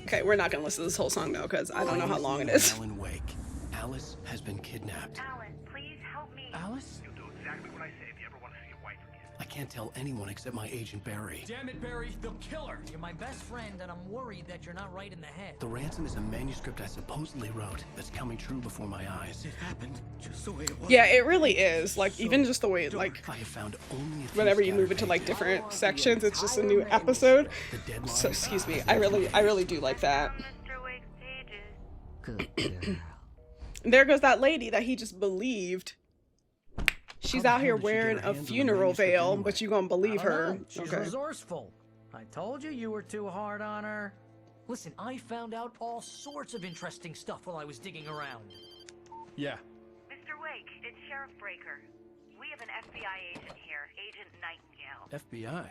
Okay, we're not gonna listen to this whole song though, because I don't know how long it is. Alan Wake. Alice has been kidnapped. Alan, please help me. Alice? You'll do exactly what I say if you ever want to see your wife again. I can't tell anyone except my agent Barry. Damn it, Barry, they'll kill her. You're my best friend, and I'm worried that you're not right in the head. The ransom is a manuscript I supposedly wrote that's coming true before my eyes. It happened just the way it was. Yeah, it really is. Like, even just the way, like, I have found only a few whenever you move scattered into like pages. different sections, it's just a new episode. The deadline. So, excuse me, I really do like that. Mr. Wake's pages. Good girl. And there goes that lady that he just believed. She's How the out here hell did she get wearing her a hands on the funeral manuscript veil, anyway? but you gonna believe I don't her. know. She's Okay. resourceful. I told you you were too hard on her. Listen, I found out all sorts of interesting stuff while I was digging around. Yeah. Mr. Wake, it's Sheriff Breaker. We have an FBI agent here, Agent Nightingale. FBI.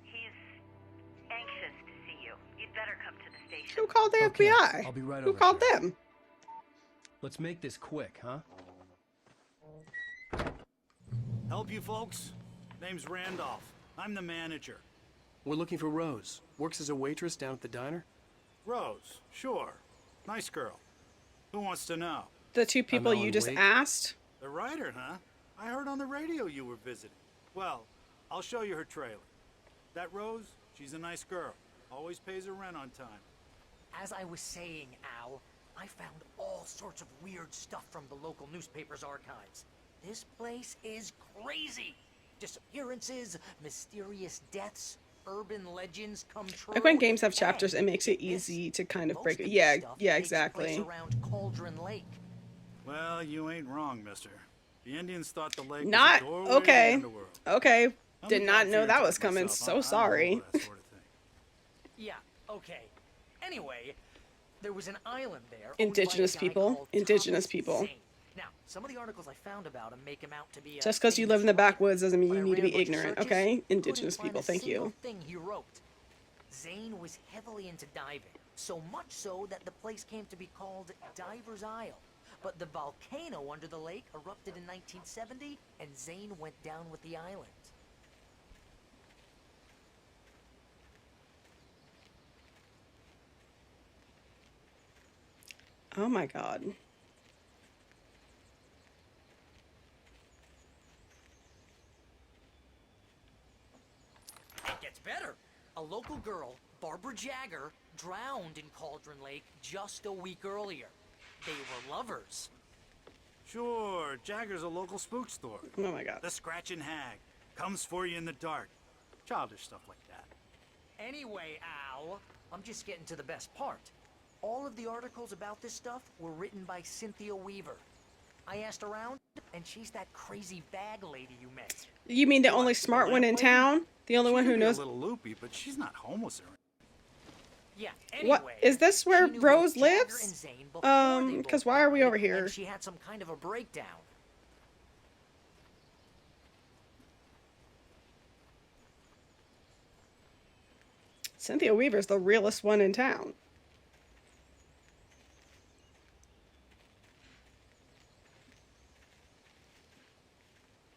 He's anxious to see you. You'd better come to the station. Who called the Okay, FBI? I'll be right Who over, called Sheriff. them? Let's make this quick, huh? Help you folks? Name's Randolph. I'm the manager. We're looking for Rose. Works as a waitress down at the diner. Rose, sure. Nice girl. Who wants to know? The two people you Alan just Wake. asked? The writer, huh? I heard on the radio you were visiting. Well, I'll show you her trailer. That Rose, she's a nice girl. Always pays her rent on time. As I was saying, Al, I found all sorts of weird stuff from the local newspaper's archives. This place is crazy. Disappearances, mysterious deaths, urban legends come true. Like when games have chapters, and it makes it this, easy to kind of most break it. this Yeah, stuff yeah, takes place exactly. around Cauldron Lake. Well, you ain't wrong, mister. The Indians thought the lake Not was a doorway to the okay. underworld. Okay, I'm did a not know that God-fearing was coming. myself. So I'm all sorry. over that sort of thing. Yeah, okay. Anyway, there was an island there. owned by a Indigenous guy people. called Indigenous Thomas people. Zane. Now, some of the articles I found about him make him out to be a Just because you live in the famous writer. backwoods doesn't mean When you I need to ran be a bunch of ignorant, searches, okay? couldn't Indigenous find people, a thank single you. thing he wrote. Zane was heavily into diving, so much so that the place came to be called Diver's Isle. But the volcano under the lake erupted in 1970, and Zane went down with the island. Oh my god. It gets better. A local girl, Barbara Jagger, drowned in Cauldron Lake just a week earlier. They were lovers. Sure, Jagger's a local spook store. Oh my god. The Scratching Hag. Comes for you in the dark. Childish stuff like that. Anyway, Al, I'm just getting to the best part. All of the articles about this stuff were written by Cynthia Weaver. I asked around, and she's that crazy bag lady you met. You mean the only smart one in town? The only She one may who be knows? a little loopy, but she's not homeless or anything. Yeah, anyway. What is this where she knew Rose both Jagger lives? and Zane before they Because both why are we died, over here? And she had some kind of a breakdown. Cynthia Weaver's the realest one in town.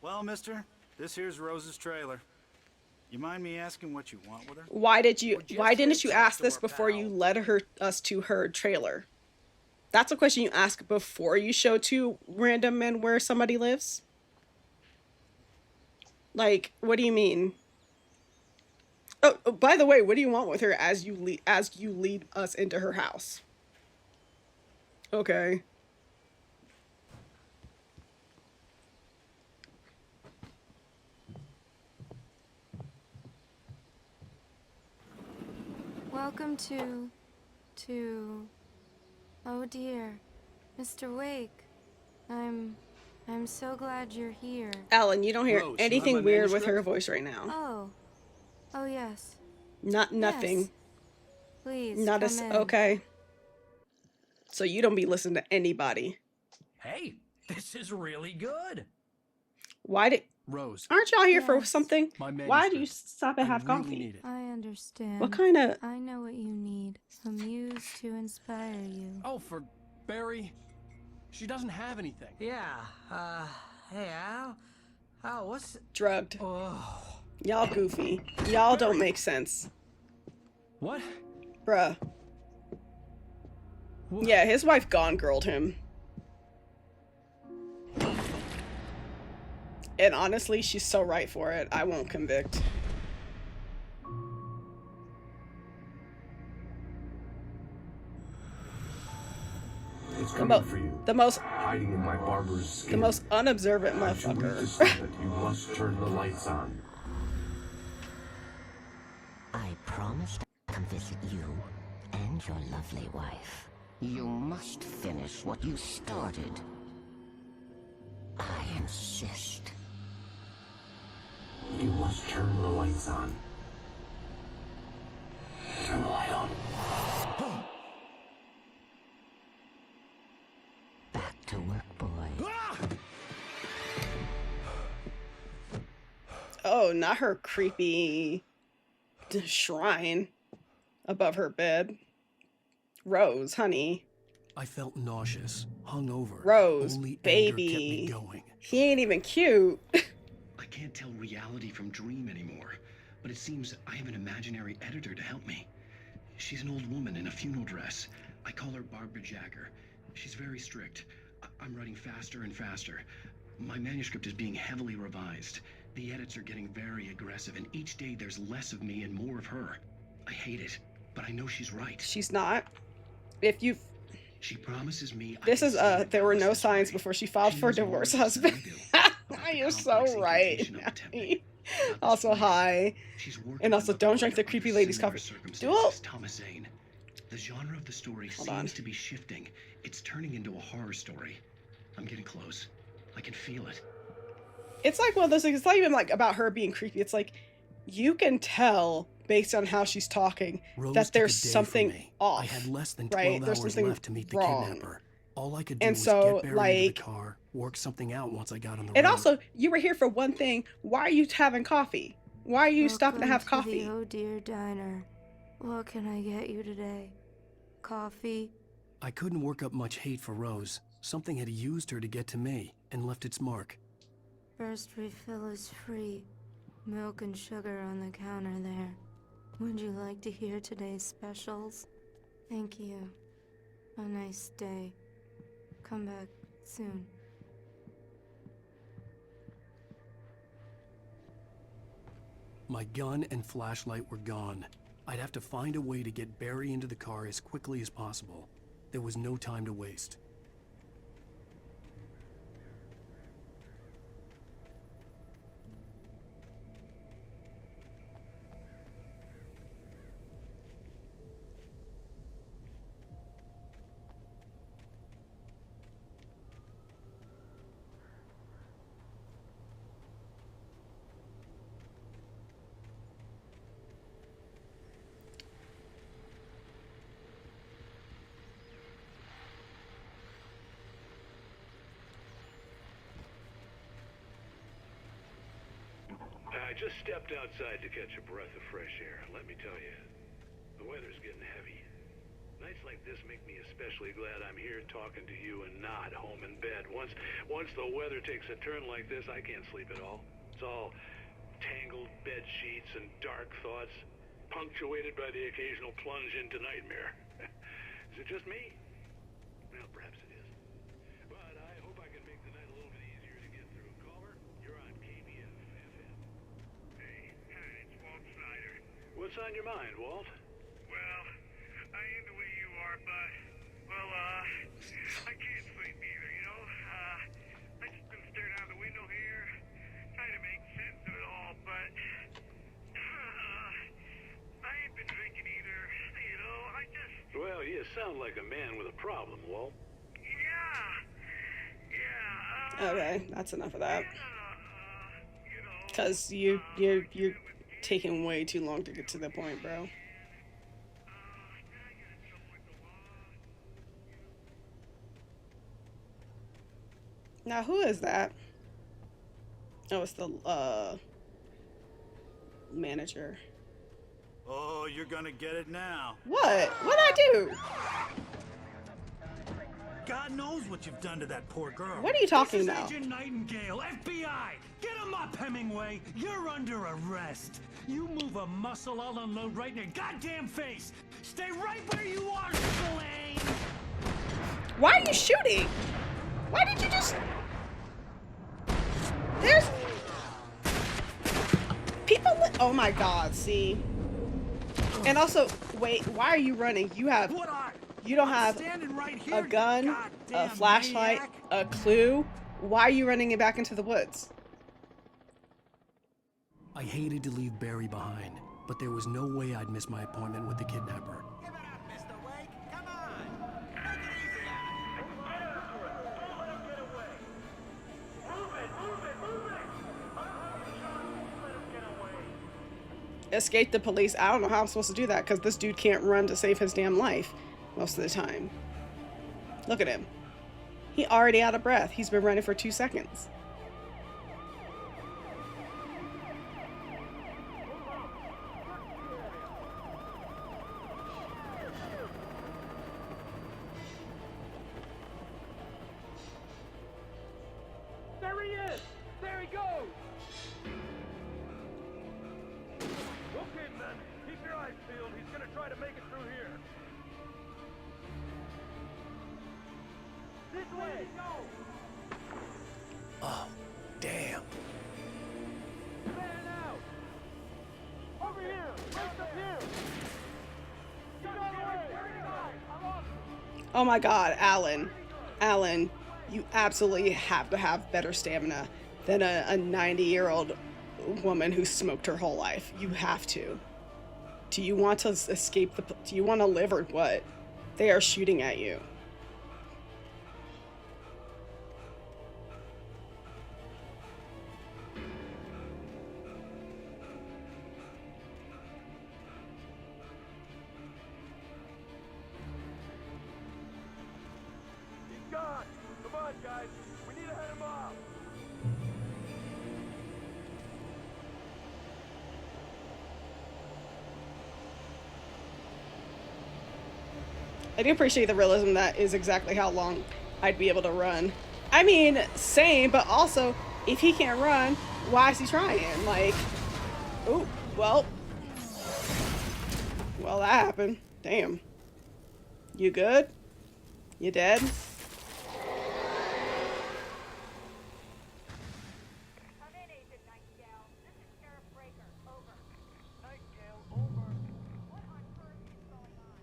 Well, mister, this here's Rose's trailer. You mind me asking what you want with her? Why didn't you just ask to this her, before you pal. led us to her trailer? That's a question you ask before you show two random men where somebody lives? Like, what do you mean? Oh, by the way, what do you want with her as you lead us into her house? Okay. Welcome to... Oh dear, Mr. Wake. I'm so glad you're here. Alan, you don't hear Rose, you have anything my weird with manuscript? her voice right now. Oh. Oh yes. Nothing. Yes. Please, Not come as in. okay. So you don't be listening to anybody. Hey, this is really good. Why did Rose. aren't y'all here for Yes. something? My Why do you manuscript. stop and I have really coffee? need it. I understand. What kind of I know what you need. A muse to inspire you. Oh, for Barry. She doesn't have anything. Yeah, hey, Al. Al, what's... drugged? Oh, Y'all goofy. Y'all don't make sense. What? Bruh. Yeah, his wife gone girled him. And honestly, she's so right for it. I won't convict. It's coming for you. The most Hiding in my barber's skin. the most unobservant Too weak to motherfucker. stop it. You must turn the lights on. I promised to come visit you and your lovely wife. You must finish what you started. I insist. You must turn the lights on. Turn the light on. Back to work, boy. Oh, not her creepy shrine above her bed. Rose, honey. I felt nauseous, hungover. Rose, Only baby. anger kept me going. He ain't even cute. I can't tell reality from dream anymore, but it seems I have an imaginary editor to help me. She's an old woman in a funeral dress. I call her Barbara Jagger. She's very strict. I'm writing faster and faster. My manuscript is being heavily revised. The edits are getting very aggressive, and each day there's less of me and more of her. I hate it, but I know she's right. She's not. If you... She promises me... This is, there were no signs before she filed for divorce, husband. You're so right. Also, hi. And also, don't drink the creepy lady's coffee. Duel? The genre of the story seems to be shifting. It's turning into a horror story. I'm getting close. I can feel it. It's like one of those things. It's not even like about her being creepy. It's like you can tell based on how she's talking that there's something off. I had less than 12 hours left to meet the kidnapper. All I could do was so, get Barry into the car, work something out once I got on the road. And also, you were here for one thing. Why are you having coffee? Why are you stopping to have coffee? The Oh Dear Diner. What can I get you today? Coffee? I couldn't work up much hate for Rose. Something had used her to get to me and left its mark. First refill is free. Milk and sugar on the counter there. Would you like to hear today's specials? Thank you. A nice day. Come back soon. My gun and flashlight were gone. I'd have to find a way to get Barry into the car as quickly as possible. There was no time to waste. I just stepped outside to catch a breath of fresh air. Let me tell you, the weather's getting heavy. Nights like this make me especially glad I'm here talking to you and not home in bed. Once the weather takes a turn like this, I can't sleep at all. It's all tangled bed sheets and dark thoughts, punctuated by the occasional plunge into nightmare. Is it just me? Well, perhaps it is. But I hope I can make the night a little bit easier to get through. Caller, you're on KBF FM. Hey, it's Walt Snyder. What's on your mind, Walt? Well, I am the way you are, but, well, I can't sleep either, you know? I just been staring out the window here, trying to make sense of it all, but, I ain't been drinking either, you know? I just... Well, you sound like a man with a problem, Walt. Yeah. Okay, that's enough of that. Because you're taking way too long to get to the point, bro. Now, who is that? Oh, it's the, manager. Oh, you're gonna get it now. What? What'd I do? God knows what you've done to that poor girl. What are you talking This is about? Agent Nightingale, FBI! Get him up, Hemingway! You're under arrest. You move a muscle, I'll unload right in your goddamn face! Stay right where you are, Slane! Why are you shooting? Why did you just... There's... People... Oh my god, see? And also, wait, why are you running? You don't have a gun, a flashlight, a clue. Why are you running it back into the woods? I hated to leave Barry behind, but there was no way I'd miss my appointment with the kidnapper. Escape the police. I don't know how I'm supposed to do that because this dude can't run to save his damn life most of the time. Look at him. He already out of breath. He's been running for 2 seconds. There he is! There he goes! Okay, men, keep your eyes peeled. He's gonna try to make it through here. This way! Oh, damn. Man out! Over here! Right up here! Get out of the way! Oh my god, Alan. Alan, you absolutely have to have better stamina than a 90-year-old woman who smoked her whole life. You have to. Do you want to escape the... Do you want to live or what? They are shooting at you. He's gone! Come on, guys! We need to head him off! I do appreciate the realism that is exactly how long I'd be able to run. I mean, same, but also, if he can't run, why is he trying? Like, oh, well. Well, that happened. Damn. You good? You dead? Come in, Agent Nightingale. This is Sheriff Breaker. Over. Nightingale, over. What on earth is going on?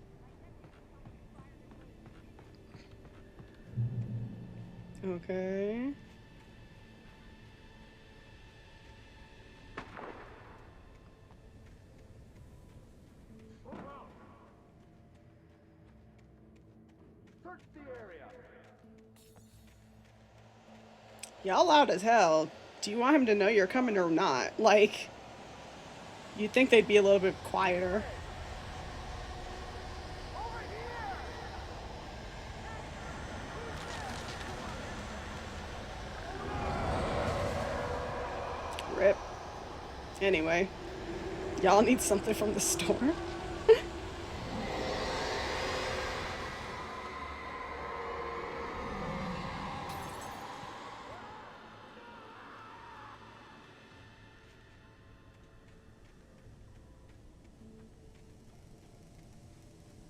Okay. Search the area. Y'all loud as hell. Do you want him to know you're coming or not? Like, you'd think they'd be a little bit quieter. Rip. Anyway, y'all need something from the store?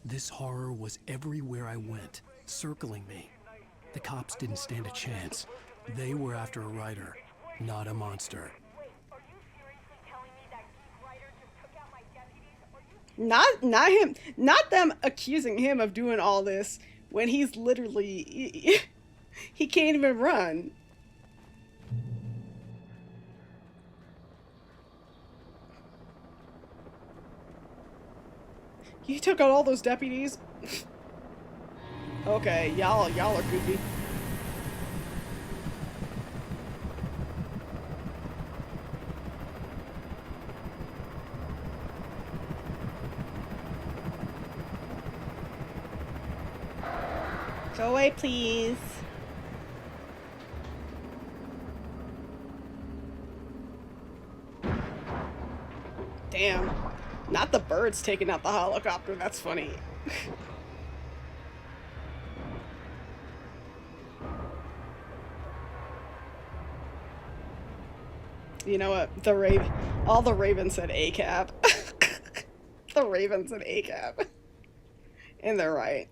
This horror was everywhere I went, circling me. The cops didn't stand a chance. They were after a writer, not a monster. Not him, not them accusing him of doing all this when he's literally, he can't even run. He took out all those deputies. Okay, y'all are goofy. Go away, please. Damn. Not the birds taking out the helicopter. That's funny. You know what? All the ravens said ACAB. The ravens said ACAB. And they're right.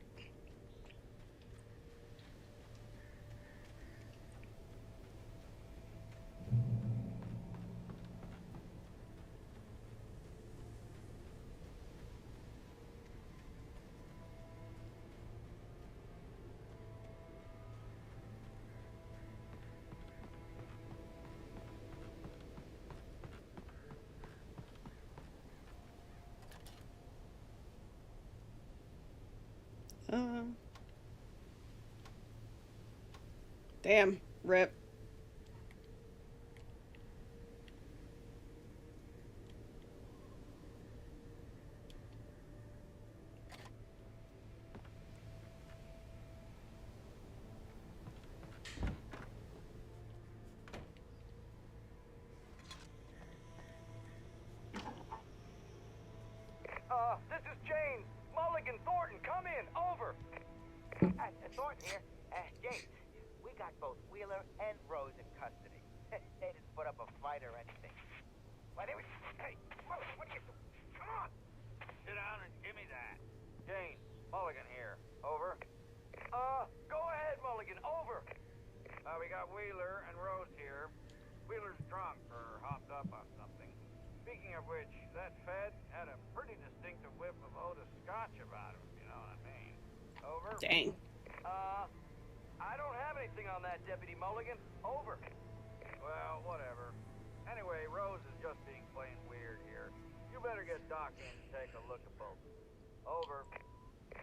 Damn, rip. This is James. Mulligan, Thornton, come in. Over. Thornton here. James, we got both Wheeler and Rose in custody. They didn't put up a fight or anything. Why, they were... Hey, what are you doing? Come on. Sit down and give me that. James, Mulligan here. Over. Go ahead, Mulligan. Over. We got Wheeler and Rose here. Wheeler's drunk or hopped up on something. Speaking of which, that Fed had a pretty distinctive whiff of Otis Scotch about him, you know what I mean. Over. Dang. I don't have anything on that, Deputy Mulligan. Over. Well, whatever. Anyway, Rose is just being plain weird here. You better get Doc in to take a look at both. Over.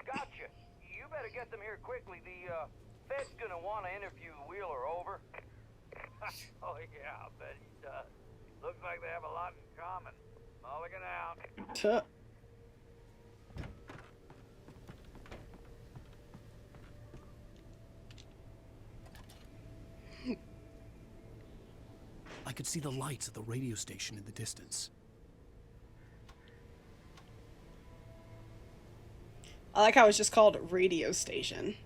Gotcha. You better get them here quickly. The, Fed's gonna want to interview Wheeler. Over. Oh, yeah, I'll bet he does. Looks like they have a lot in common. Mulligan out. Tuh. I could see the lights at the radio station in the distance. I like how it's just called radio station.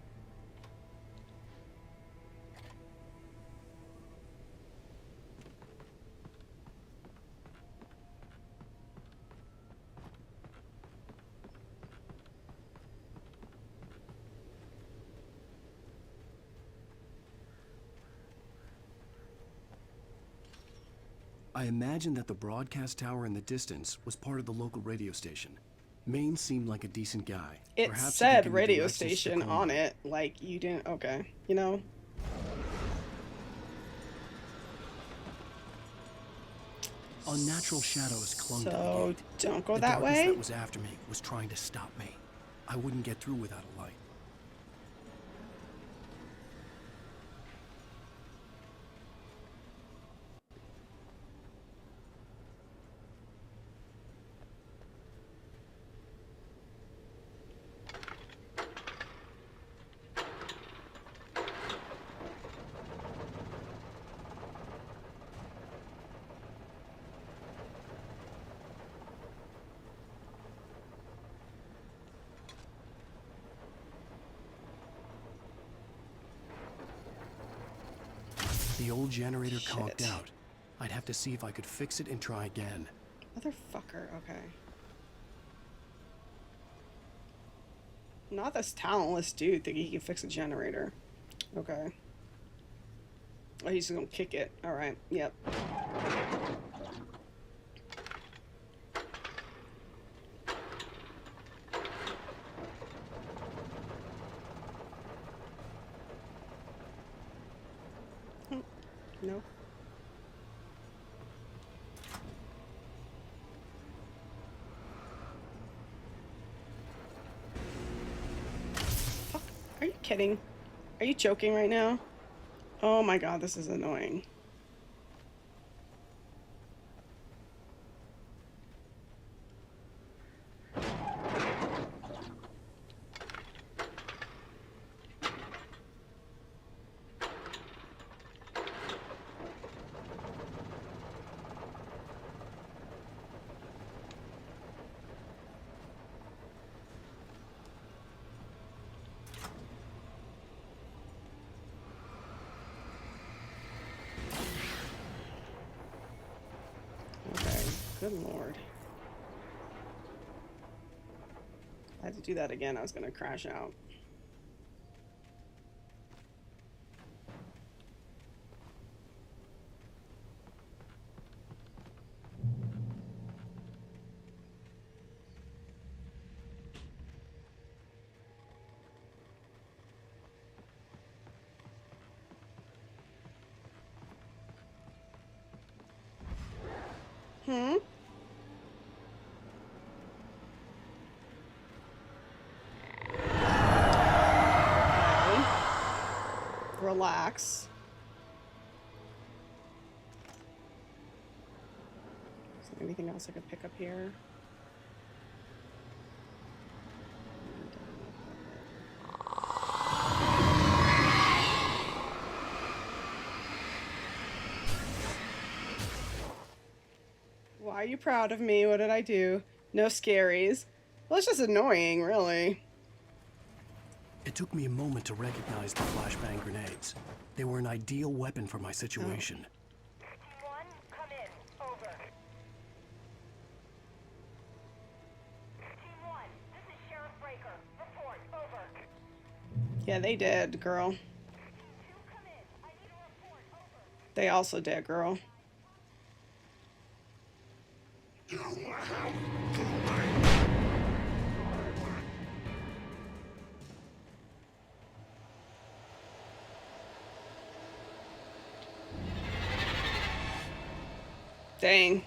I imagined that the broadcast tower in the distance was part of the local radio station. Maine seemed like a decent guy. It Perhaps said he could give me radio directions to station Colma. on it. Like, you didn't... Okay. You know? Unnatural shadows clung to the So, gate. don't go The that darkness way? that was after me was trying to stop me. I wouldn't get through without a light. The old generator conked Shit. out. I'd have to see if I could fix it and try again. Motherfucker, okay. Not this talentless dude thinking he can fix a generator. Okay. Oh, he's just gonna kick it. Alright, yep. No. Fuck. Are you kidding? Are you joking right now? Oh my god, this is annoying. Good lord. If I had to do that again, I was gonna crash out. Hmm? Relax. Is there anything else I could pick up here? Why are you proud of me? What did I do? No scaries. Well, it's just annoying, really. It took me a moment to recognize the flashbang grenades. They were an ideal weapon for my situation. Team 1, come in. Over. Team 1, this is Sheriff Breaker. Report. Over. Yeah, they did, girl. Team 2, come in. I need a report. Over. They also did, girl. Dang.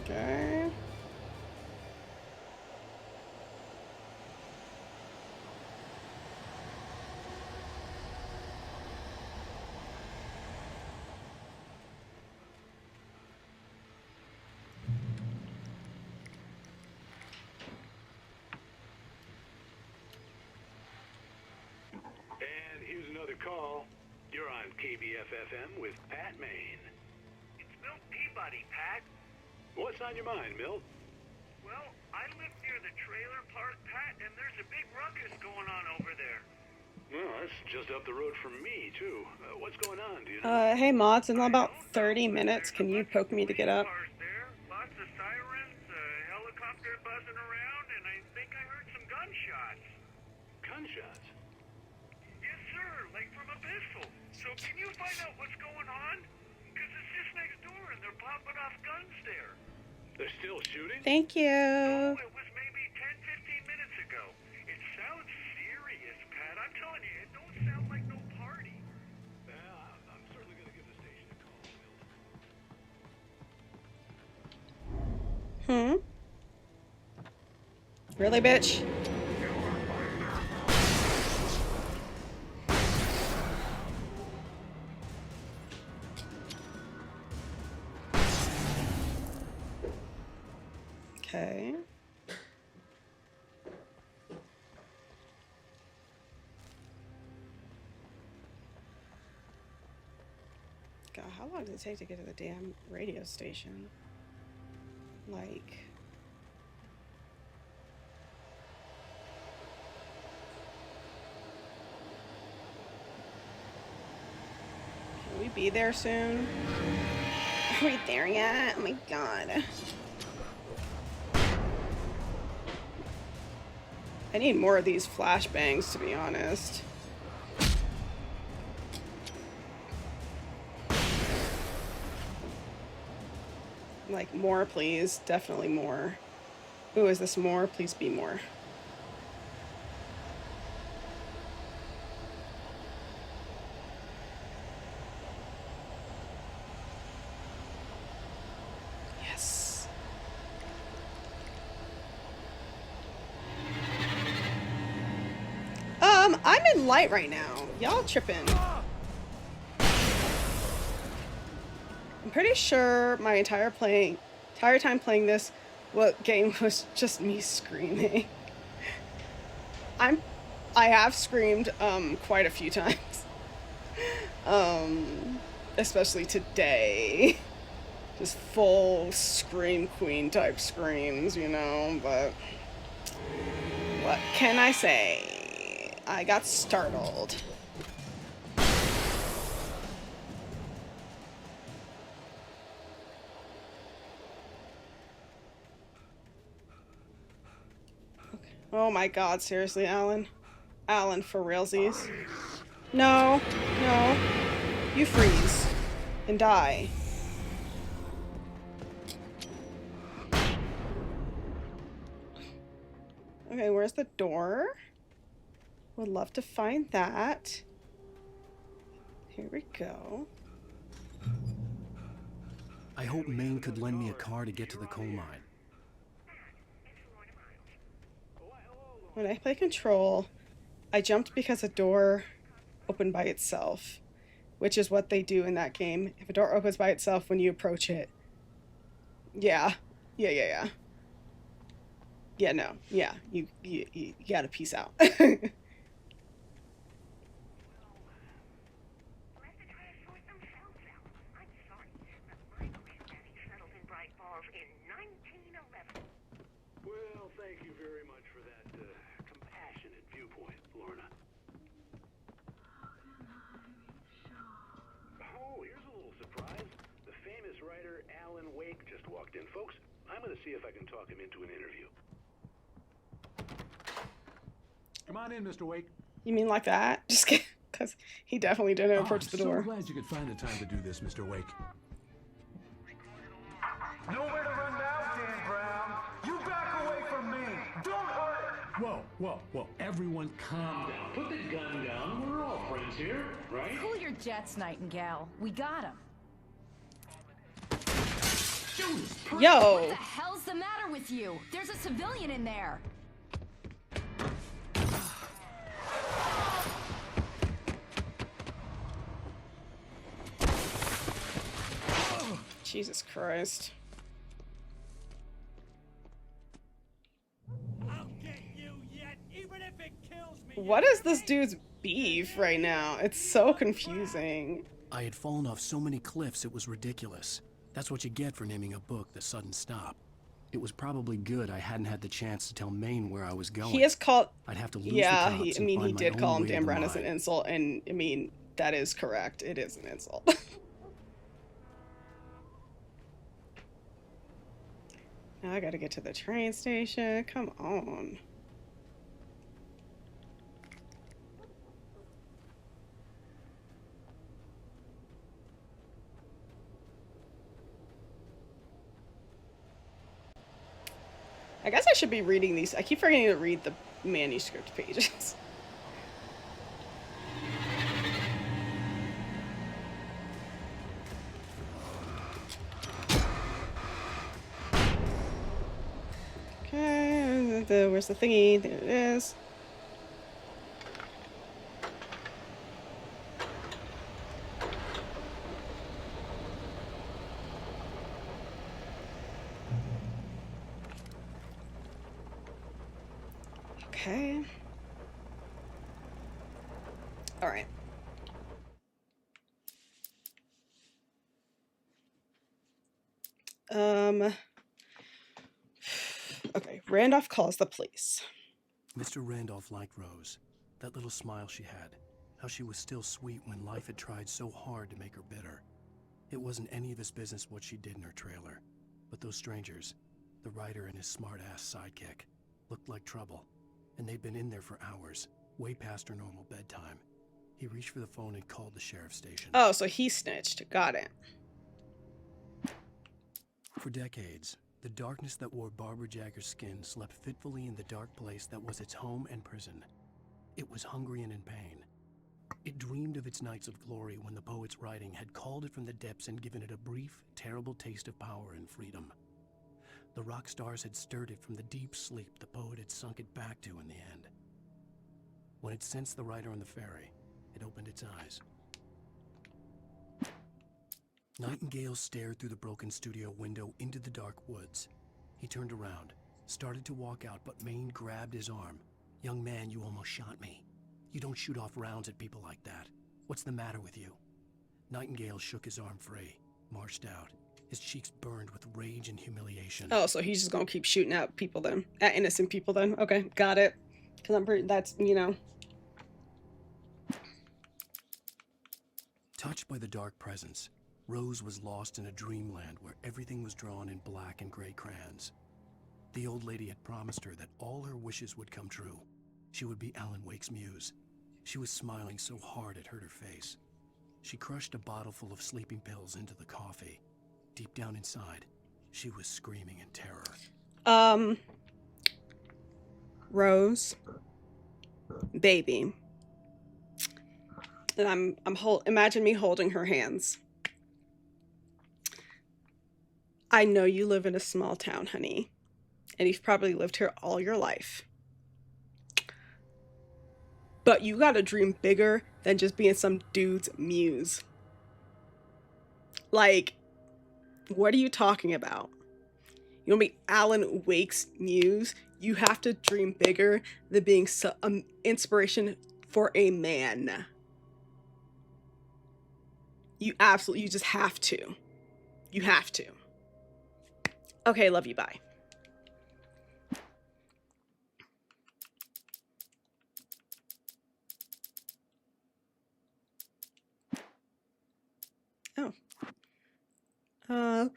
Okay. And here's another call. You're on KBF-FM with Pat Maine. It's Milt Peabody, Pat. What's on your mind, Milt? Well, I live near the trailer park, Pat, and there's a big ruckus going on over there. Well, that's just up the road from me, too. What's going on, do you know? Hey, Mods, in about 30 minutes, can you poke me to get up? Cars there, lots of sirens, a helicopter buzzing around, and I think I heard some gunshots. Gunshots? Yes, sir, like from a pistol. So can you find out what's going on? Because it's just next door, and they're popping off guns there. They're still shooting? Thank you. Oh, it was maybe 10, 15 minutes ago. It sounds serious, Pat. I'm telling you, it don't sound like no party. Well, I'm certainly going to give the station a call, Milt. Really, bitch? Okay. God, how long does it take to get to the damn radio station? Like... Can we be there soon? Are we there yet? Oh my god. I need more of these flashbangs, to be honest. Like, more, please. Definitely more. Ooh, is this more? Please be more. Yes. I'm in light right now. Y'all tripping. I'm pretty sure my entire time playing this game was just me screaming. I have screamed quite a few times. Especially today. Just full scream queen type screams, you know, but what can I say? I got startled. Oh my god, seriously, Alan? Alan, for realsies? No, no. You freeze. And die. Okay, where's the door? Would love to find that. Here we go. I hope Maine could lend me a car to get to the coal mine. When I play Control, I jumped because a door opened by itself, which is what they do in that game. If a door opens by itself when you approach it. Yeah. Yeah, no. Yeah, you gotta peace out. Well, thank you very much for that compassionate viewpoint, Lorna. Oh, here's a little surprise. The famous writer Alan Wake just walked in. Folks, I'm going to see if I can talk him into an interview. Come on in, Mr. Wake. You mean like that? Just kidding. Because he definitely didn't approach the door. I'm so glad you could find the time to do this, Mr. Wake. Nowhere to run now, Dan Brown. You back away from me. Don't hurt. Whoa. Everyone calm down. Put the gun down. We're all friends here, right? Cool your jets, Nightingale. We got him. Yo! What the hell's the matter with you? There's a civilian in there. Jesus Christ. I'll get you yet, even if it kills me. What is this dude's beef right now? It's so confusing. I had fallen off so many cliffs it was ridiculous. That's what you get for naming a book The Sudden Stop. It was probably good I hadn't had the chance to tell Maine where I was going. He is called... I'd have to lose yeah, the cops I mean, and he find did my call own him way Dan to the Brown as an mine. insult, and I mean, that is correct. It is an insult. Now I gotta get to the train station. Come on. I guess I should be reading these. I keep forgetting to read the manuscript pages. Okay, where's the thingy? There it is. Okay. All right. Okay, Randolph calls the police. Mr. Randolph liked Rose. That little smile she had. How she was still sweet when life had tried so hard to make her bitter. It wasn't any of his business what she did in her trailer. But those strangers, the writer and his smart-ass sidekick, looked like trouble. And they'd been in there for hours, way past her normal bedtime. He reached for the phone and called the sheriff's station. Oh, so he snitched. Got it. For decades, the darkness that wore Barbara Jagger's skin slept fitfully in the dark place that was its home and prison. It was hungry and in pain. It dreamed of its nights of glory when the poet's writing had called it from the depths and given it a brief, terrible taste of power and freedom. The rock stars had stirred it from the deep sleep the poet had sunk it back to in the end. When it sensed the writer on the ferry, it opened its eyes. Nightingale stared through the broken studio window into the dark woods. He turned around, started to walk out, but Maine grabbed his arm. "Young man, you almost shot me. You don't shoot off rounds at people like that. What's the matter with you?" Nightingale shook his arm free, marched out. His cheeks burned with rage and humiliation. Oh, so he's just gonna keep shooting at people then. At innocent people then. Okay, got it. Because I'm pretty, that's, you know. Touched by the dark presence, Rose was lost in a dreamland where everything was drawn in black and gray crayons. The old lady had promised her that all her wishes would come true. She would be Alan Wake's muse. She was smiling so hard it hurt her face. She crushed a bottle full of sleeping pills into the coffee. Deep down inside, she was screaming in terror. Rose, baby. And imagine me holding her hands. I know you live in a small town, honey, and you've probably lived here all your life. But you gotta dream bigger than just being some dude's muse. Like, what are you talking about? You want to be Alan Wake's muse? You have to dream bigger than being inspiration for a man. You just have to. You have to. Okay, love you, bye. Oh. Oh,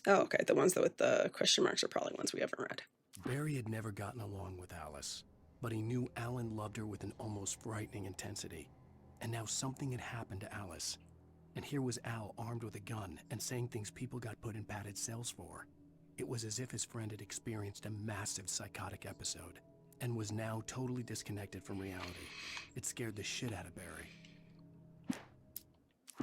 okay. The ones that with the question marks are probably ones we haven't read. Barry had never gotten along with Alice, but he knew Alan loved her with an almost frightening intensity. And now something had happened to Alice. And here was Al armed with a gun and saying things people got put in padded cells for. It was as if his friend had experienced a massive psychotic episode and was now totally disconnected from reality. It scared the shit out of Barry.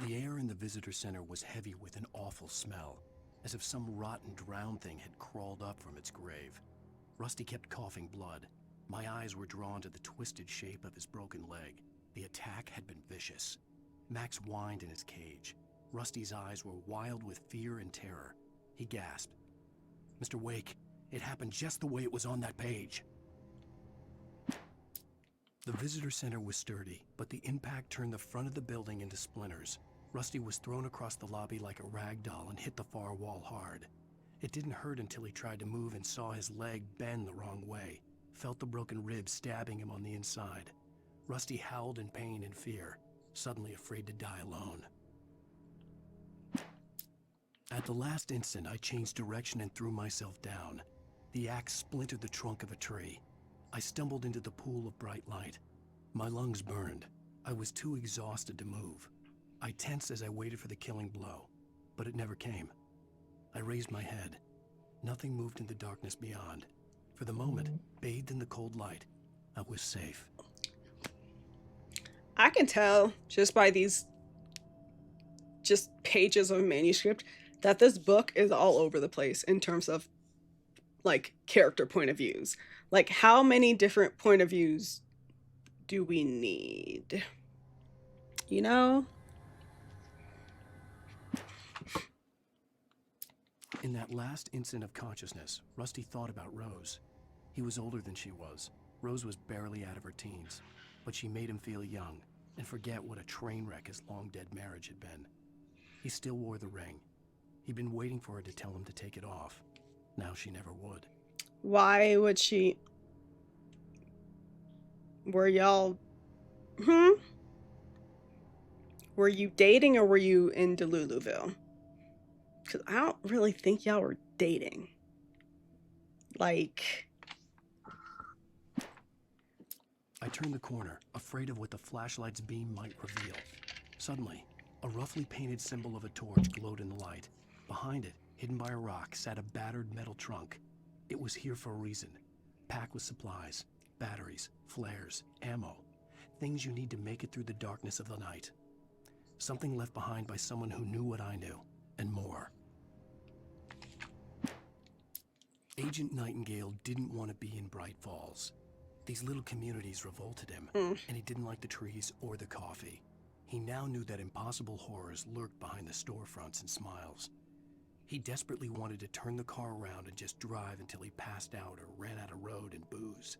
The air in the visitor center was heavy with an awful smell, as if some rotten drowned thing had crawled up from its grave. Rusty kept coughing blood. My eyes were drawn to the twisted shape of his broken leg. The attack had been vicious. Max whined in his cage. Rusty's eyes were wild with fear and terror. He gasped. "Mr. Wake, it happened just the way it was on that page." The visitor center was sturdy, but the impact turned the front of the building into splinters. Rusty was thrown across the lobby like a rag doll and hit the far wall hard. It didn't hurt until he tried to move and saw his leg bend the wrong way, felt the broken ribs stabbing him on the inside. Rusty howled in pain and fear, suddenly afraid to die alone. At the last instant, I changed direction and threw myself down. The axe splintered the trunk of a tree. I stumbled into the pool of bright light. My lungs burned. I was too exhausted to move. I tensed as I waited for the killing blow, but it never came. I raised my head. Nothing moved in the darkness beyond. For the moment, bathed in the cold light, I was safe. I can tell just by these just pages of manuscript that this book is all over the place in terms of like character point of views. Like, how many different point of views do we need? You know? In that last instant of consciousness, Rusty thought about Rose. He was older than she was. Rose was barely out of her teens, but she made him feel young and forget what a train wreck his long-dead marriage had been. He still wore the ring. He'd been waiting for her to tell him to take it off. Now she never would. Why would she? Were y'all... Were you dating or were you in Deluluville? Because I don't really think y'all were dating. Like... I turned the corner, afraid of what the flashlight's beam might reveal. Suddenly, a roughly painted symbol of a torch glowed in the light. Behind it, hidden by a rock, sat a battered metal trunk. It was here for a reason. Packed with supplies, batteries, flares, ammo. Things you need to make it through the darkness of the night. Something left behind by someone who knew what I knew, and more. Agent Nightingale didn't want to be in Bright Falls. These little communities revolted him, and he didn't like the trees or the coffee. He now knew that impossible horrors lurked behind the storefronts and smiles. He desperately wanted to turn the car around and just drive until he passed out or ran out of road and booze.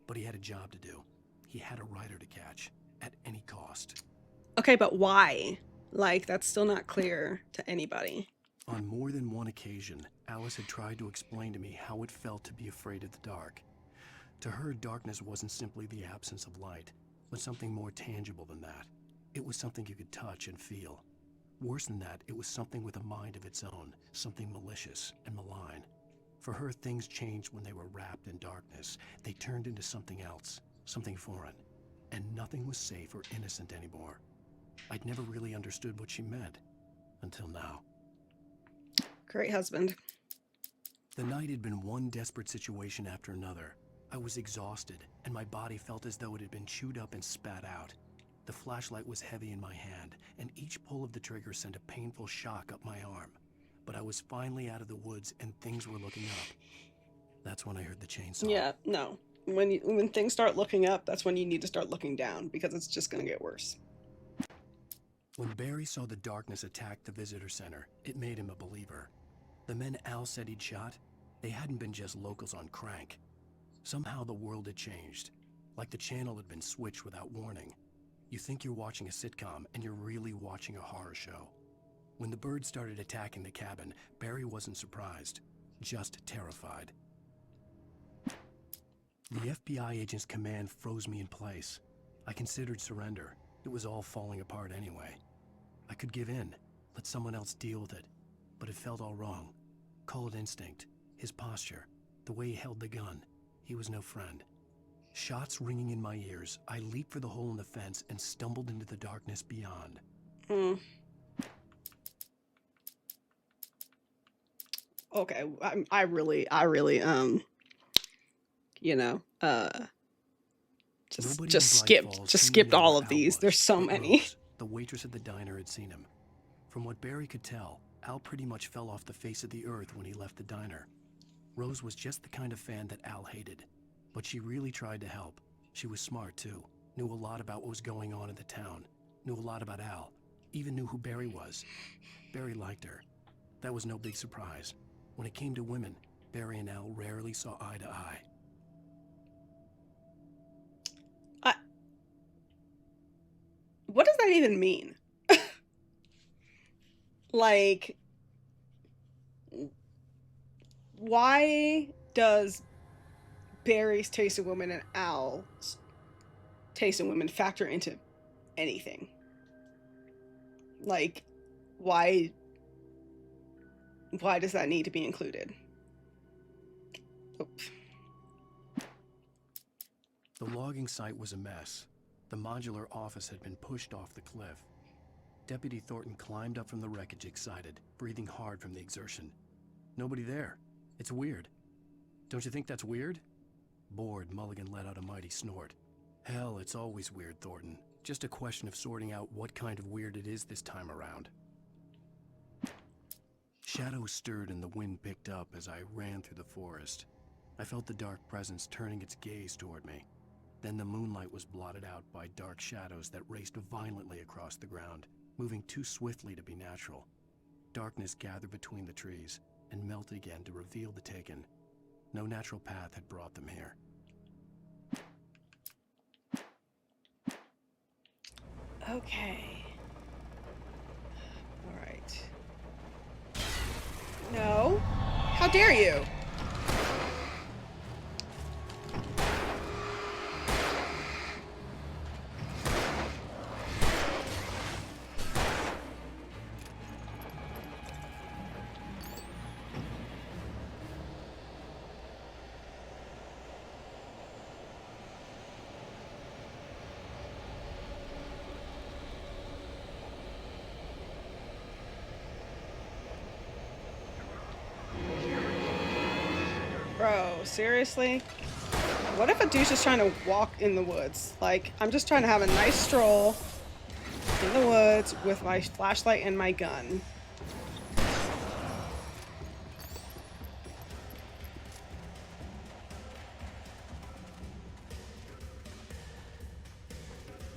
But he had a job to do. He had a rider to catch, at any cost. Okay, but why? Like, that's still not clear to anybody. On more than one occasion, Alice had tried to explain to me how it felt to be afraid of the dark. To her, darkness wasn't simply the absence of light, but something more tangible than that. It was something you could touch and feel. Worse than that, it was something with a mind of its own, something malicious and malign. For her, things changed when they were wrapped in darkness. They turned into something else, something foreign, and nothing was safe or innocent anymore. I'd never really understood what she meant, until now. Great husband. The night had been one desperate situation after another. I was exhausted, and my body felt as though it had been chewed up and spat out. The flashlight was heavy in my hand, and each pull of the trigger sent a painful shock up my arm. But I was finally out of the woods, and things were looking up. That's when I heard the chainsaw. Yeah, no. When things start looking up, that's when you need to start looking down, because it's just going to get worse. When Barry saw the darkness attack the visitor center, it made him a believer. The men Al said he'd shot, they hadn't been just locals on crank. Somehow the world had changed, like the channel had been switched without warning. You think you're watching a sitcom, and you're really watching a horror show. When the birds started attacking the cabin, Barry wasn't surprised, just terrified. The FBI agent's command froze me in place. I considered surrender. It was all falling apart anyway. I could give in, let someone else deal with it, but it felt all wrong. Call it instinct, his posture, the way he held the gun. He was no friend. Shots ringing in my ears, I leaped for the hole in the fence and stumbled into the darkness beyond. Okay, I really, you know, just skipped all of these. There's so many. Rose, the waitress at the diner, had seen him. From what Barry could tell, Al pretty much fell off the face of the earth when he left the diner. Rose was just the kind of fan that Al hated, but she really tried to help. She was smart too, knew a lot about what was going on in the town, knew a lot about Al, even knew who Barry was. Barry liked her. That was no big surprise. When it came to women, Barry and Al rarely saw eye to eye. What does that even mean? Like, why does Barry's taste in women and Al's taste in women factor into anything? Like, why does that need to be included? Oops. The logging site was a mess. The modular office had been pushed off the cliff. Deputy Thornton climbed up from the wreckage excited, breathing hard from the exertion. Nobody there. It's weird. Don't you think that's weird? Bored, Mulligan let out a mighty snort. Hell, it's always weird, Thornton. Just a question of sorting out what kind of weird it is this time around. Shadows stirred and the wind picked up as I ran through the forest. I felt the dark presence turning its gaze toward me. Then the moonlight was blotted out by dark shadows that raced violently across the ground, moving too swiftly to be natural. Darkness gathered between the trees and melted again to reveal the taken. No natural path had brought them here. Okay. All right. No. How dare you? Bro, seriously? What if a dude's just trying to walk in the woods? Like, I'm just trying to have a nice stroll in the woods with my flashlight and my gun.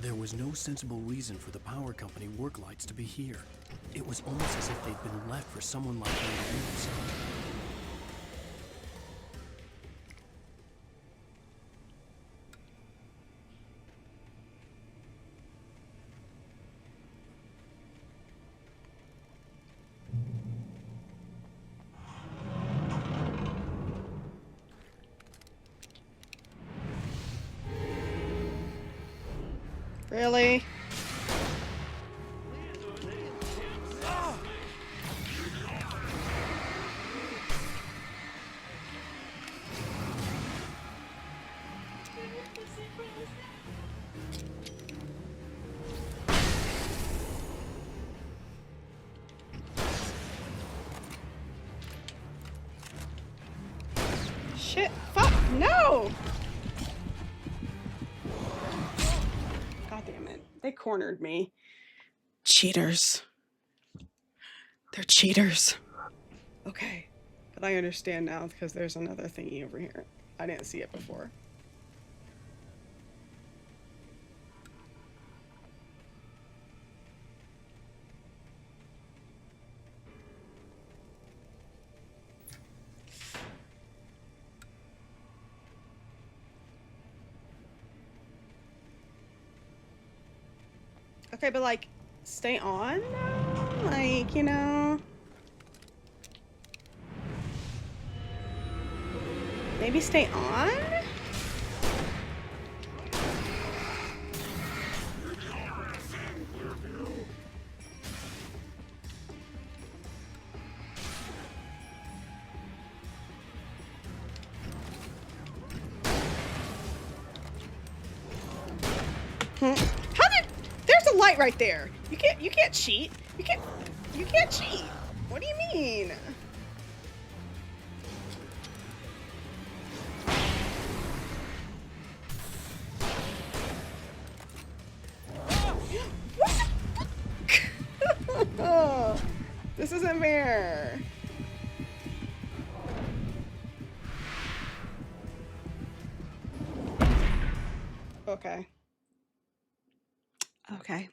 There was no sensible reason for the power company work lights to be here. It was almost as if they'd been left for someone like me to use. Really? Shit. Fuck. No! God damn it. They cornered me. Cheaters. They're cheaters. Okay. But I understand now because there's another thingy over here. I didn't see it before. Okay, but like, stay on now? Like, you know? Maybe stay on? How did... There's a light right there. You can't cheat. You can't cheat. What do you mean? Oh, this isn't fair. Okay. Okay.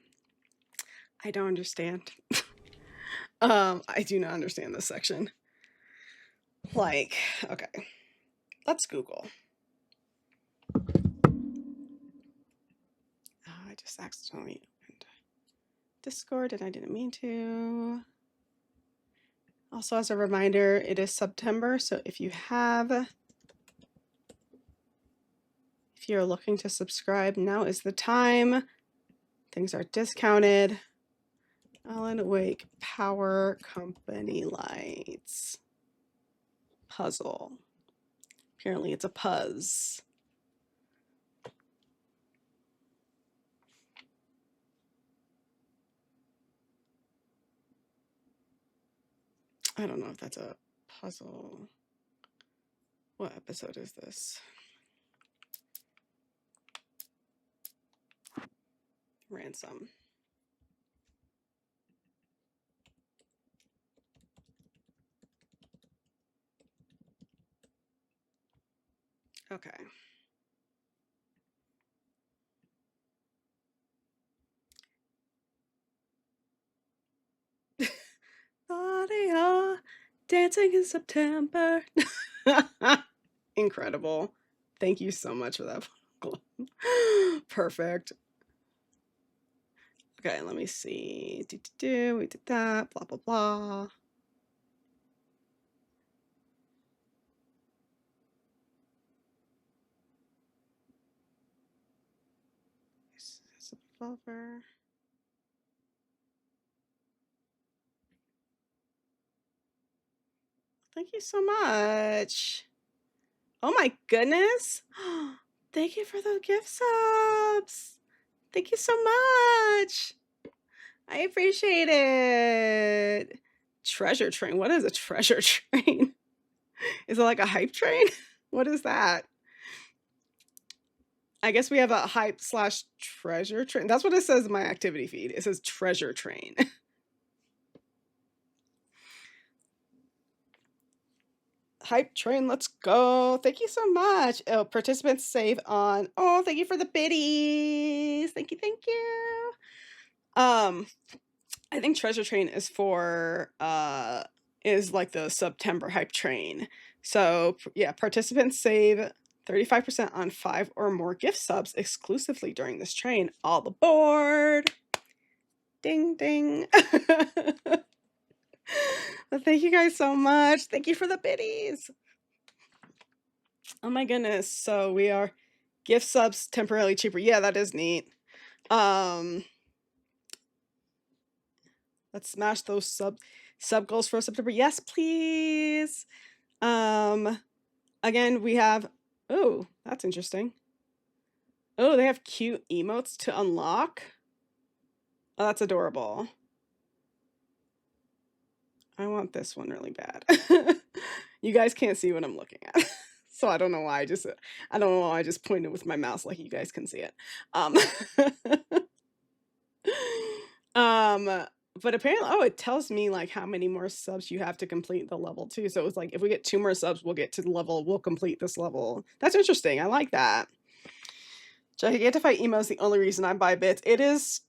I don't understand. I do not understand this section. Like, okay. Let's Google. Oh, I just accidentally opened Discord and I didn't mean to. Also, as a reminder, it is September, so if you're looking to subscribe, now is the time. Things are discounted. Alan Wake Power Company Lights. Puzzle. Apparently it's a puzz. I don't know if that's a puzzle. What episode is this? Ransom. Okay. Audio dancing in September. Incredible. Thank you so much for that. Perfect. Okay, let me see. We did that. Blah, blah, blah. It's a revolver. Thank you so much. Oh my goodness. Thank you for the gift subs. Thank you so much. I appreciate it. Treasure train. What is a treasure train? Is it like a hype train? What is that? I guess we have a hype / treasure train. That's what it says in my activity feed. It says treasure train. Hype train, let's go. Thank you so much. Oh, participants save on. Oh, thank you for the biddies. Thank you, thank you. I think treasure train is for is like the September hype train. So yeah, participants save 35% on 5 or more gift subs exclusively during this train. All aboard. Ding ding. Well, thank you guys so much. Thank you for the biddies. Oh my goodness. So we are gift subs temporarily cheaper. Yeah, that is neat. Let's smash those sub goals for September. Yes, please. Again, we have, oh, that's interesting. Oh, they have cute emotes to unlock. Oh, that's adorable. I want this one really bad. You guys can't see what I'm looking at. So I don't know why I just pointed with my mouse like you guys can see it. But apparently, oh, it tells me like how many more subs you have to complete the level too. So it's like if we get 2 more subs, we'll get to the level, we'll complete this level. That's interesting. I like that. Gigantify emo is the only reason I buy bits. It is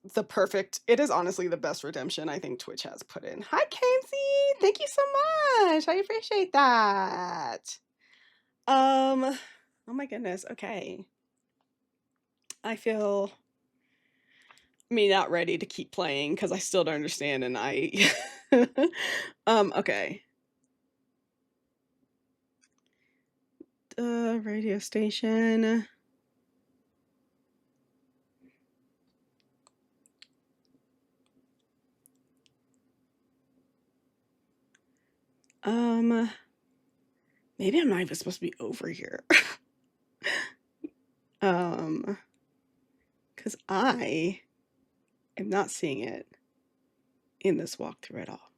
honestly the best redemption I think Twitch has put in. Hi, Kenzie! Thank you so much! I appreciate that. Oh my goodness, okay. I feel not ready to keep playing because I still don't understand and okay. Radio station. Maybe I'm not even supposed to be over here. Because I am not seeing it in this walkthrough at all.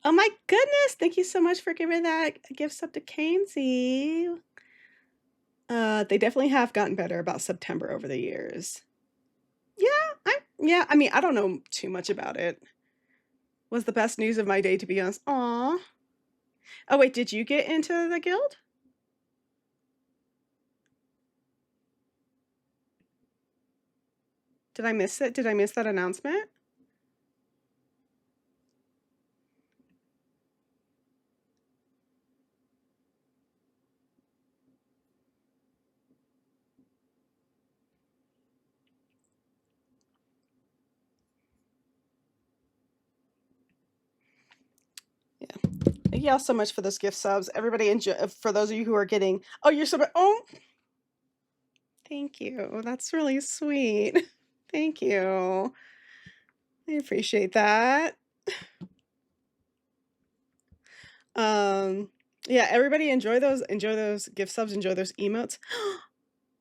Oh my goodness! Thank you so much for giving that gift sub to Kenzie. They definitely have gotten better about September over the years. Yeah, I mean, I don't know too much about it. Was the best news of my day, to be honest. Aw. Oh wait, did you get into the guild? Did I miss it? Did I miss that announcement? Thank y'all so much for those gift subs. Everybody enjoy. For those of you who are getting, oh, you're so. Oh, thank you. That's really sweet. Thank you. I appreciate that. Yeah, everybody enjoy those gift subs. Enjoy those emotes.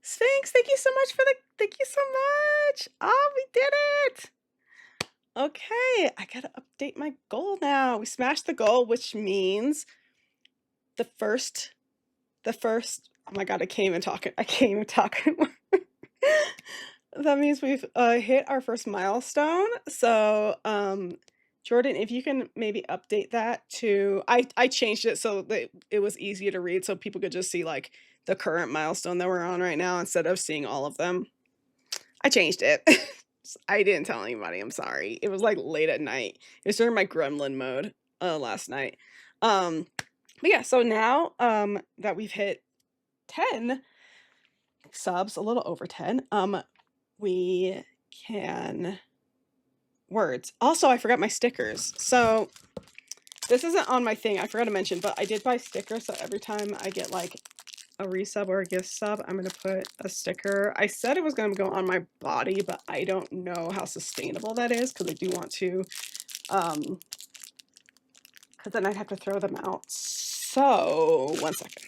Sphinx, thank you so much for the. Thank you so much. Oh, we did it. Okay, I gotta update my goal now. We smashed the goal, which means the first, oh my god, I can't even talk. That means we've hit our first milestone. So, Jordan, if you can maybe update that to, I changed it so that it was easier to read so people could just see like the current milestone that we're on right now instead of seeing all of them. I changed it. I didn't tell anybody, I'm sorry. It was like late at night. It was during my gremlin mode last night. But yeah, so now that we've hit 10 subs, a little over 10, we can words. Also, I forgot my stickers. So this isn't on my thing. I forgot to mention, but I did buy stickers. So every time I get like a resub or a gift sub, I'm going to put a sticker. I said it was going to go on my body, but I don't know how sustainable that is because I do want to, because then I'd have to throw them out. So, one second.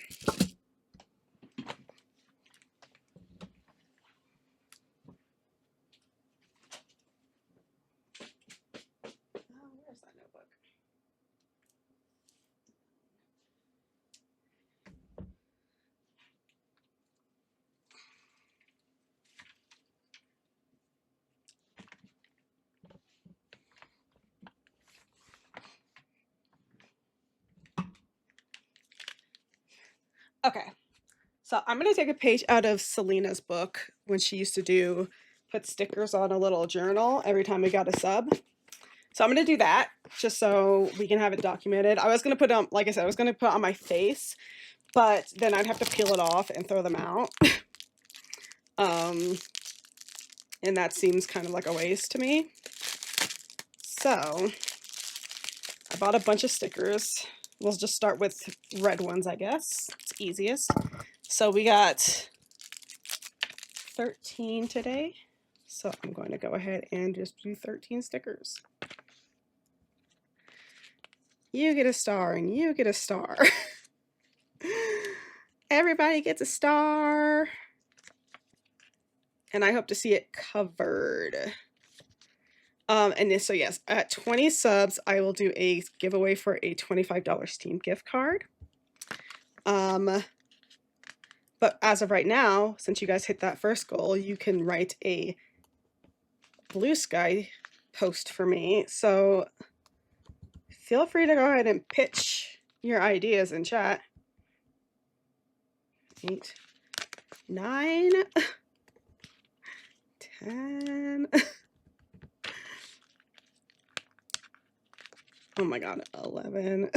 Where's that notebook? Okay, so I'm going to take a page out of Selena's book when she used to put stickers on a little journal every time we got a sub. So I'm going to do that just so we can have it documented. I was going to put on, like I said, I was going to put on my face, but then I'd have to peel it off and throw them out. And that seems kind of like a waste to me. So I bought a bunch of stickers. We'll just start with red ones, I guess. It's easiest. So we got 13 today, so I'm going to go ahead and just do 13 stickers. You get a star and you get a star. Everybody gets a star. And I hope to see it covered. So yes, at 20 subs, I will do a giveaway for a $25 Steam gift card. But as of right now, since you guys hit that first goal, you can write a Blue Sky post for me. So feel free to go ahead and pitch your ideas in chat. 8, 9, 10. Oh my god, 11.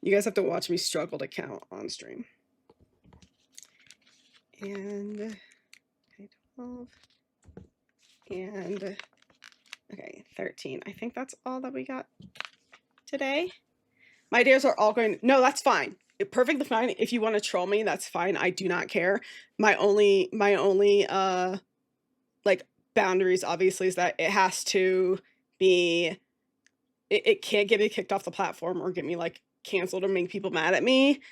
You guys have to watch me struggle to count on stream. And okay, 12. And okay, 13. I think that's all that we got today. My ideas are all going. No, that's fine. Perfectly fine. If you want to troll me, that's fine. I do not care. My only like boundaries obviously is that it has to be it can't get me kicked off the platform or get me like canceled or make people mad at me.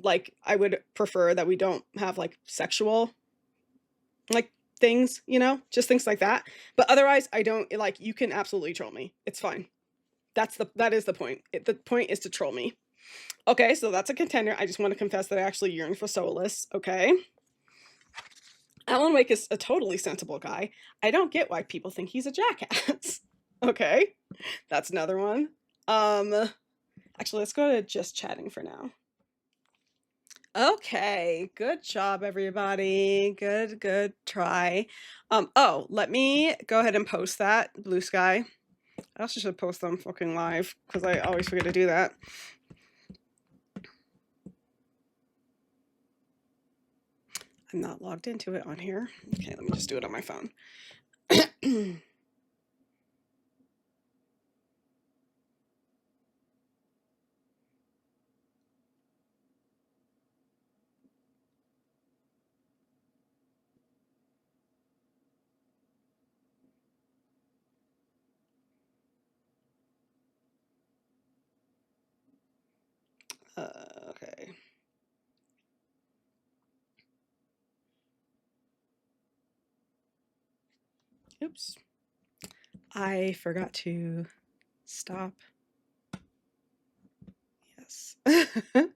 Like I would prefer that we don't have like sexual like things, you know, just things like that. But otherwise I don't like, you can absolutely troll me. It's fine. That is the point. The point is to troll me. Okay, so that's a contender. I just want to confess that I actually yearn for Solus. Okay. Alan Wake is a totally sensible guy. I don't get why people think he's a jackass. Okay, that's another one. Actually, let's go to just chatting for now. Okay, good job, everybody. Good try. Oh, let me go ahead and post that Blue Sky. I also should post them fucking live because I always forget to do that. I'm not logged into it on here. Okay, let me just do it on my phone. Okay. Oops. I forgot to stop. Yes. Okay,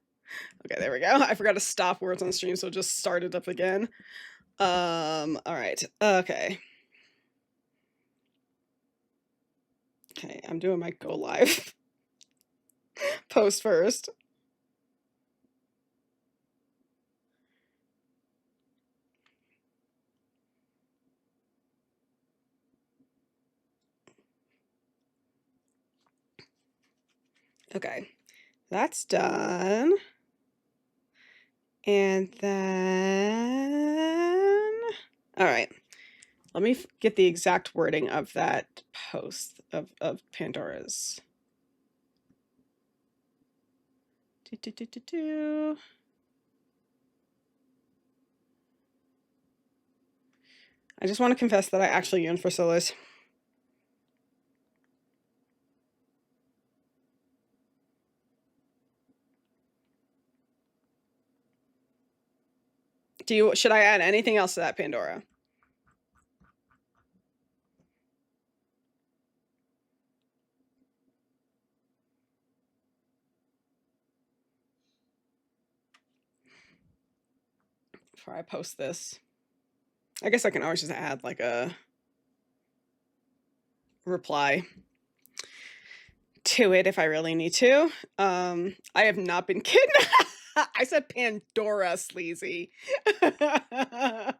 there we go. I forgot to stop words on stream, so it just started up again. All right. Okay. Okay, I'm doing my go live post first. Okay, that's done. And then, all right, let me get the exact wording of that post of Pandora's. I just want to confess that I actually yearn for Solus. Should I add anything else to that, Pandora? Before I post this, I guess I can always just add like a reply to it if I really need to. I have not been kidnapped. I said Pandora, sleazy. I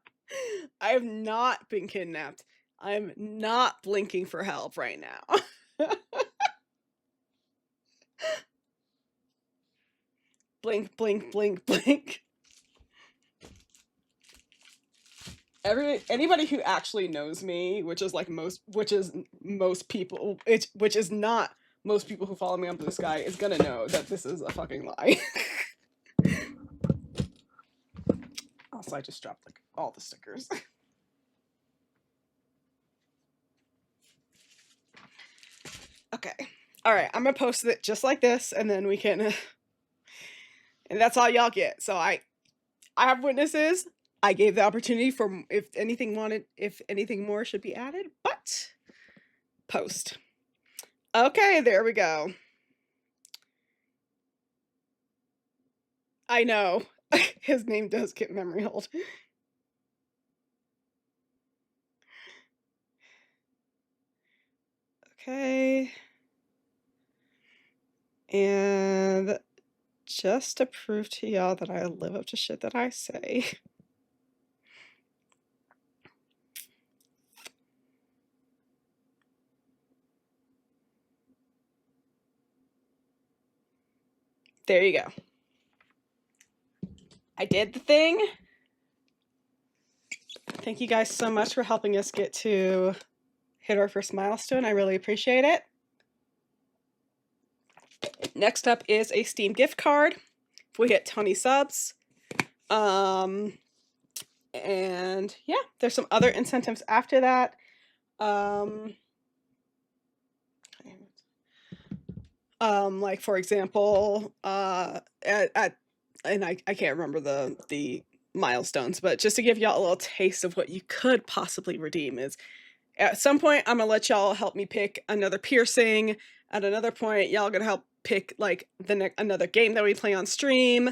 have not been kidnapped. I'm not blinking for help right now. Blink, blink, blink, blink. Anybody who actually knows me, which is most people, which is not most people who follow me on Blue Sky, is gonna know that this is a fucking lie. Also, I just dropped like all the stickers. Okay. All right. I'm going to post it just like this, and then we can, and that's all y'all get. So I have witnesses. I gave the opportunity for if anything more should be added, but post. Okay, there we go. I know. His name does get memory hold. Okay. And just to prove to y'all that I live up to shit that I say. There you go. I did the thing. Thank you guys so much for helping us get to hit our first milestone. I really appreciate it. Next up is a Steam gift card if we hit 20 subs. And yeah, there's some other incentives after that. Like for example, and I can't remember the milestones, but just to give y'all a little taste of what you could possibly redeem is at some point I'm gonna let y'all help me pick another piercing. At another point, y'all gonna help pick like another game that we play on stream.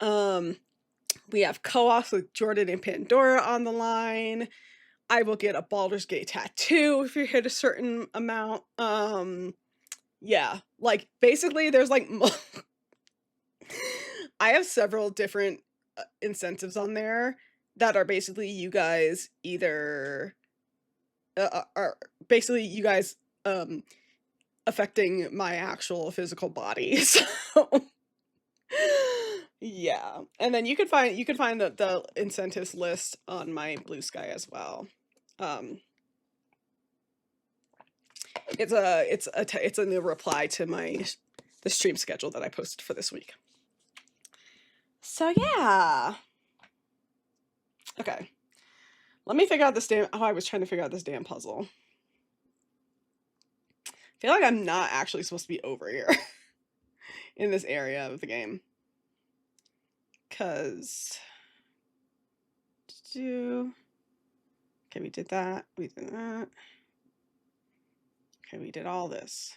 We have co-ops with Jordan and Pandora on the line. I will get a Baldur's Gate tattoo if you hit a certain amount. Yeah, like basically there's like I have several different incentives on there that are basically you guys either are basically you guys affecting my actual physical body. So yeah, and then you can find the incentives list on my Blue Sky as well. It's a new reply to the stream schedule that I posted for this week. So yeah. Okay. Let me figure out this damn I was trying to figure out this damn puzzle. I feel like I'm not actually supposed to be over here in this area of the game. Okay, we did that. We did that. Okay, we did all this.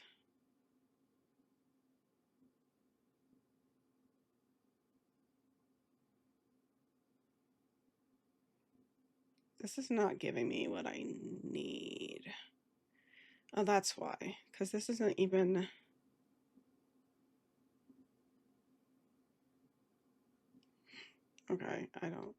This is not giving me what I need. Oh, that's why. Because this isn't even... Okay, I don't...